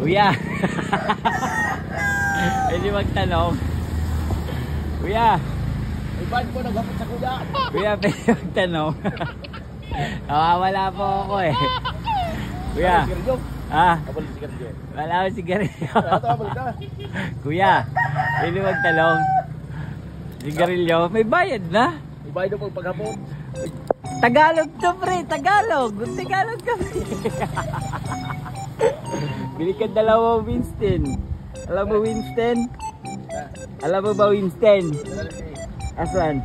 Kuya. Pwede magtanong. Kuya. May bad ko nagapit sa kuya. Kuya, pwede magtanong. Nawawala po ako eh. Kuya. Ah, wala akong sigarilyo. Kuya, pwede magtanong. Sigarilyo, may bayad na. May bayad na po paghapon. Tagalog to pre, Tagalog. Tagalog kami. Bili ka dalawang Winston. Alam mo Winston? Alam mo ba Winston? Asan?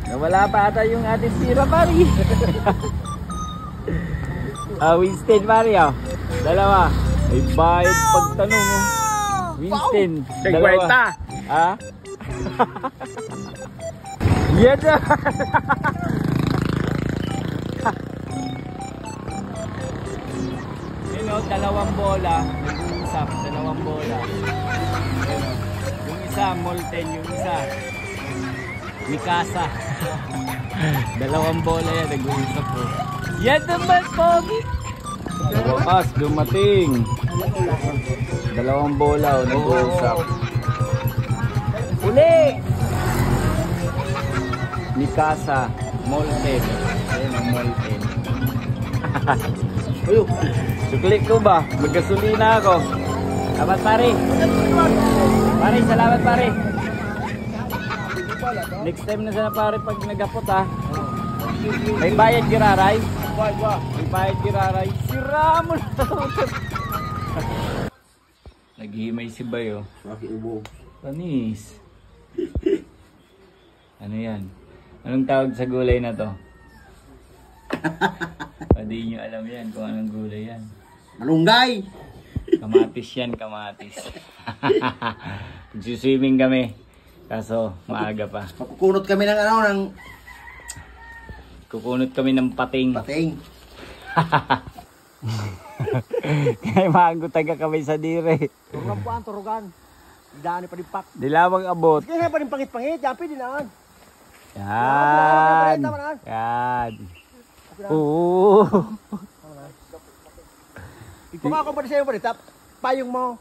Nawala pa ata yung ating sira pari. Winston pari oh. Dalawa. Ay bayad pagtanong mo. Winston. Dalawa. Ha? Yan na. Dalawang bola, nag-uusap, dalawang bola. Yung isa molten, yung isa Mikasa. Dalawang bola yan, nag-uusap po. Yan naman, Pogi! Bukas, dumating. Dalawang bola, nag-uusap. Uli! Mikasa, molten. Ayan ang molten. Uyo! Sukli ko ba? Maggasolina ako. Salamat pare. Pare, salamat pare. Next time na sana pare pag nagapot ha. May bayad giraray. May bayad giraray. Sira mo na. Naghihimay si Bayo. Panis. Ano yan? Anong tawag sa gulay na to? Hindi nyo alam yan kung anong gulay yan. Malunggay! Kamatis yan, kamatis. Swimming kami. Kaso maaga pa. Makukunot kami ng ano, ng... Kukunot kami ng pating. Pating. Kaya maagutaga kami sa dire. Turugan po ang turugan. Daan pa rin pak. Di lamang abot. Kaya pa rin pangit-pangit. Yapi din aan. Yan. Yan. Oo. Ipaka ako pa rin sa'yo pa rin. Payong mo.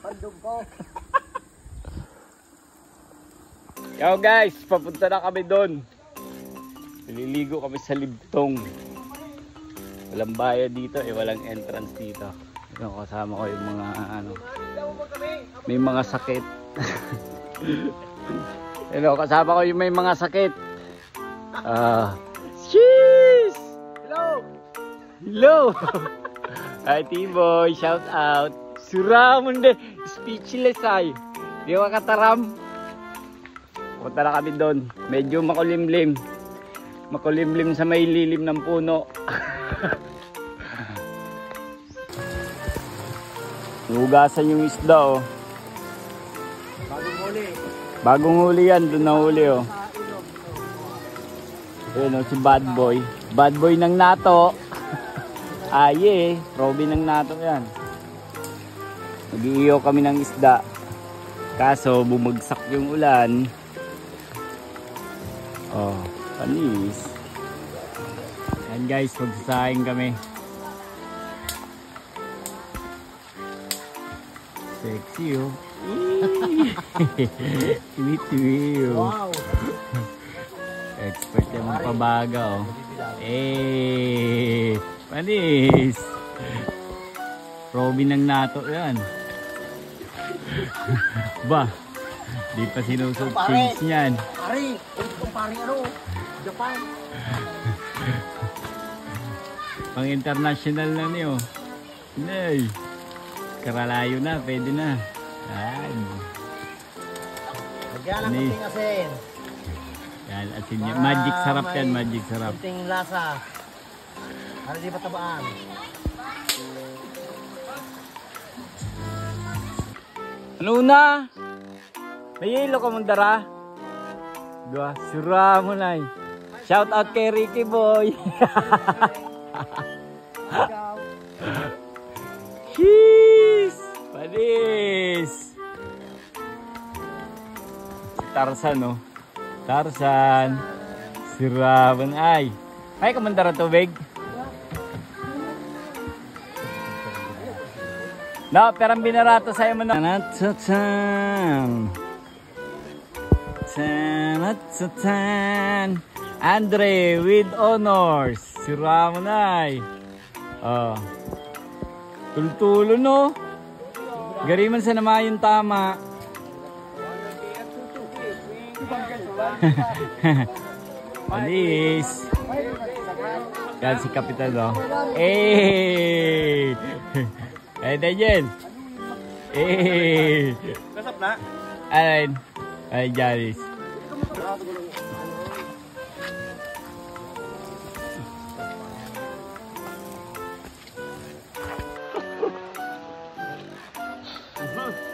Pandong ko. Yo guys, papunta na kami doon. Nililigo kami sa Libtong. Walang bayad dito eh, walang entrance dito. Ito, kasama ko yung mga ano. May mga sakit. Hello, kasama ko yung may mga sakit. Cheese! Hello! Hello! Hi T-Boy, shout out. Suramon de, speechless ay. Di ba kataram? Punta na kami doon. Medyo makulimlim. Makulimlim sa may lilim ng puno. Hugasan yung isda oh. Bagong huli. Bagong huli yan, doon na huli oh. Ayun oh, si Bad Boy. Bad Boy ng NATO. Aye, Robin ng NATO yan. Nag-iiyaw kami ng isda. Kaso bumagsak yung ulan. Oh, panis. Yan guys, magsasaing kami. Sexy oh. Tiwi-tiwi oh. Wow! Expert yung mga pabaga oh. Eh, panis. Robin ng NATO yan. Ba, di pa sinusot change niyan. Pari! Itong pari ano? Japan! Pang international na niyo. Nay. Karalayo na, pwede na. Yan. Lagyan ang kunting asin. Yan, asin yan. Magic sarap yan, magic sarap. Kunting lasa. Para di patabaan. Ano na? May yelo ka mong dara? Dua, sura mo na eh. Shout out kay Ricky Boy. Cheese! Panis! Si Tarzan oh. Tarzan. Siraban ay. Ay, kamandara tubig. No, perang binarato sa'yo mo na. Tan-tan. Tan-tan. Andre with honors. Sira mo na eh. Oh. Tultulo no. Gariman sa naman yung tama. Alis. Yan si Kapitan no. Eh. Eh, Daniel. Eh. Kasap na. Alin. Ay, Janice.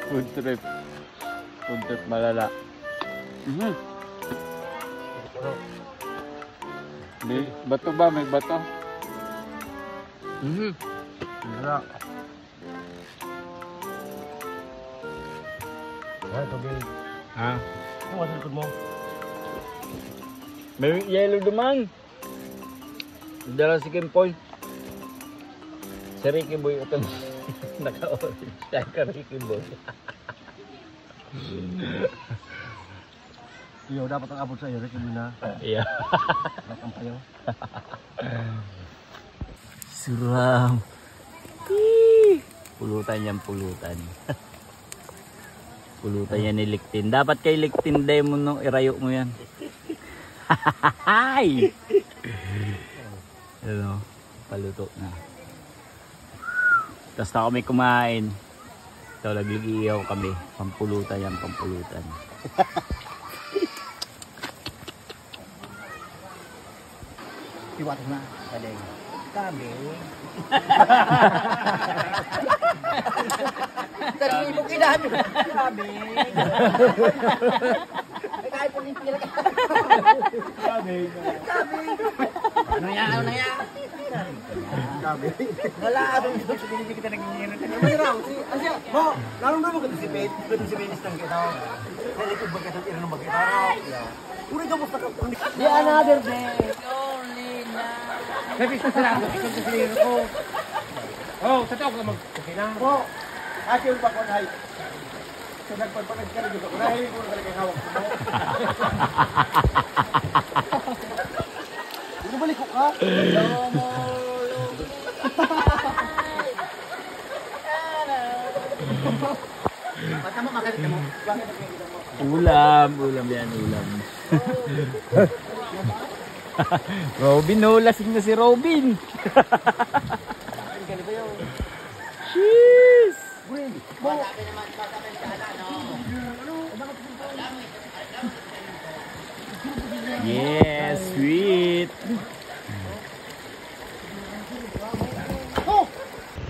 Food trip. Food trip malala. May bato ba? May bato? Wala. Ay, tubig. Ha? Ano ang likod mo? May yellow duman. Dala si Kimpoy. Si Ricky Boy ito. Naka-orange. Siya ka Ricky Boy. Iyo, dapat ang abot sa iyo. Ricky na. Yeah. Ang payo. Suram. Pulutan yan, pulutan. Pulutan yan ni Liktin. Dapat kay Liktin demo no, irayo mo yan. Hay! Ano, paluto na. Tapos na kami kumain. Ito, nagligiyaw kami. Pampulutan yan, pampulutan. Iwatas na. Saling. Kami. Dari ibu kidahan. Kami. Kaya po ni pira. Kami. Ano yan? Ano na yan? Kami. Wala. Hindi kita nag-iingat. May raw. Asya. Mo. Larong mo ka si Pete. Pwede si Benis ng kita. Sa likod ba kita? Ino ba kita? Uri ka mo sa kapon. The another day. Only now. Sabi sa sarado. Ikaw sa sarado ko. Oh, sa tao ka mag-kukilang. Po. Ate yung bakon ay. Sa nagpagpagad ka rin ko. Dahil ko talaga hawak mo. Hindi balik ko ka? Bata mo, makalit mo. Bakit nakikita mo? Ulam, ulam yan, ulam. Robin, no, lasing na si Robin. Cheese! Yes, sweet.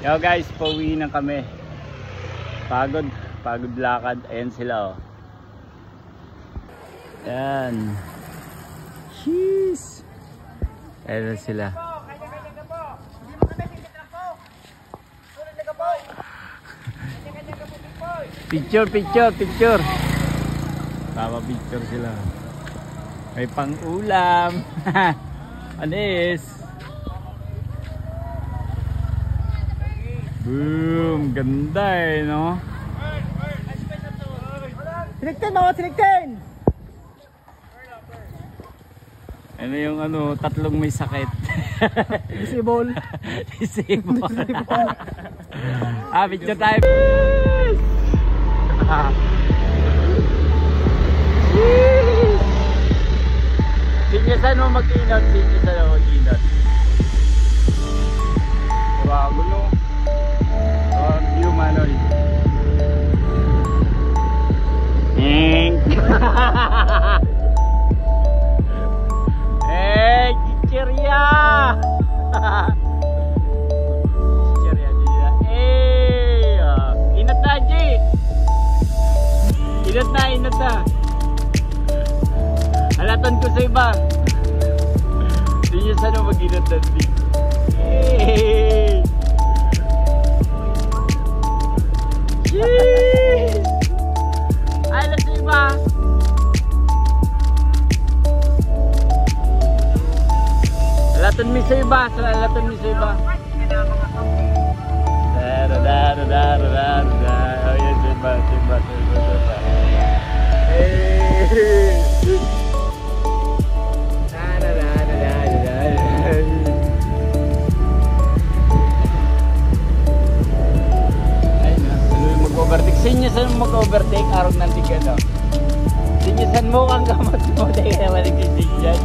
Yo guys, pauwi na kami. Pagod lakad. Ayan sila oh. Ayan. Cheese. Ayan sila. Picture. Tama picture sila. May pang-ulam. Anis. Boom, ganda eh, no? Siniktin mga siniktin! Ano yung ano, tatlong may sakit. Disable. Picture time. Sinyasan mo mag-inot, Grabe no. View manoy. Chicheria. Inat na, G. Inat na. Halatan ko sa iba. Hindi niya sana mag-inat na, G. Jeez! Ay, lang sa iba. Halatan mi sa iba. Oh, yan, Simba. Hey! Mag-overtake. Sinyasan mo mag-overtake, arog ng tigan, no? Sinyasan mo kang kamot mo, dahil kaya maligsisin dyan.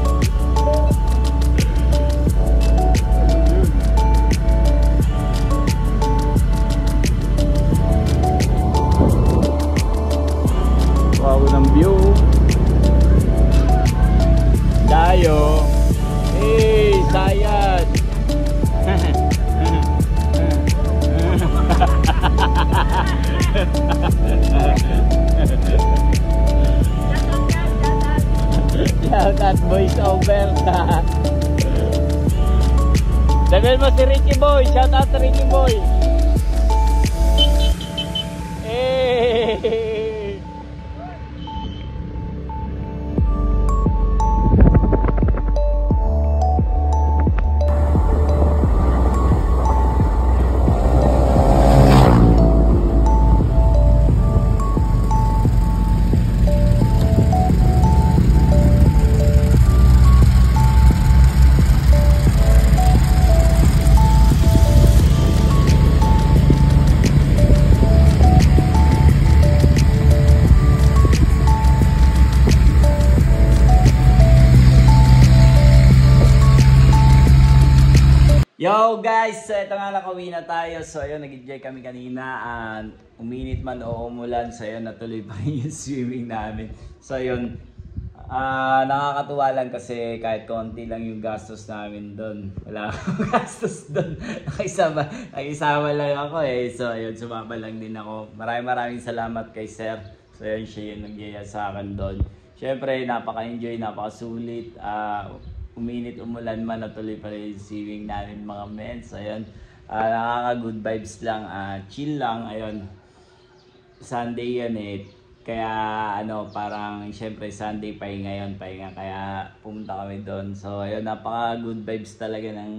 Wow, ng view. Dayo. Hey, sayad. Shout out voice over. Sabihin mo si Ricky Boy. Shout out si Ricky Boy. Hey. Yo guys, so ito nga nakauwi na tayo. So ayun, nag-enjoy kami kanina. Uminit man o umulan. So ayun, natuloy pa rin yung swimming namin. So ayun, nakakatuwa lang kasi kahit konti lang yung gastos namin doon. Wala akong gastos doon. Nakisama lang ako eh. So ayun, sumama lang din ako. Maraming salamat kay sir. So ayun, siya yung nagyaya sa akin doon. Siyempre, napaka-enjoy, napaka-sulit. Uminit, umulan man, natuloy pa rin yung swimming namin mga men. So ayun, nakaka-good vibes lang, chill lang. Ayun, Sunday yan eh. Kaya ano, parang syempre Sunday pahinga, kaya pumunta kami doon. So ayun, napaka-good vibes talaga ng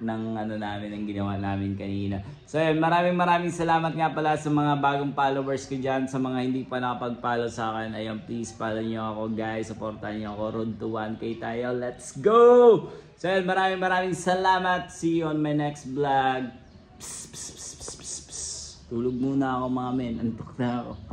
ano namin, ng ginawa namin kanina. So ayun, maraming salamat nga pala sa mga bagong followers ko dyan. Sa mga hindi pa nakapag-follow sa akin, ayun, please follow nyo ako guys. Supportan nyo ako. Road to 1K tayo. Let's go! So ayun, maraming salamat. See you on my next vlog. Tulog muna ako mga men. Antok na ako.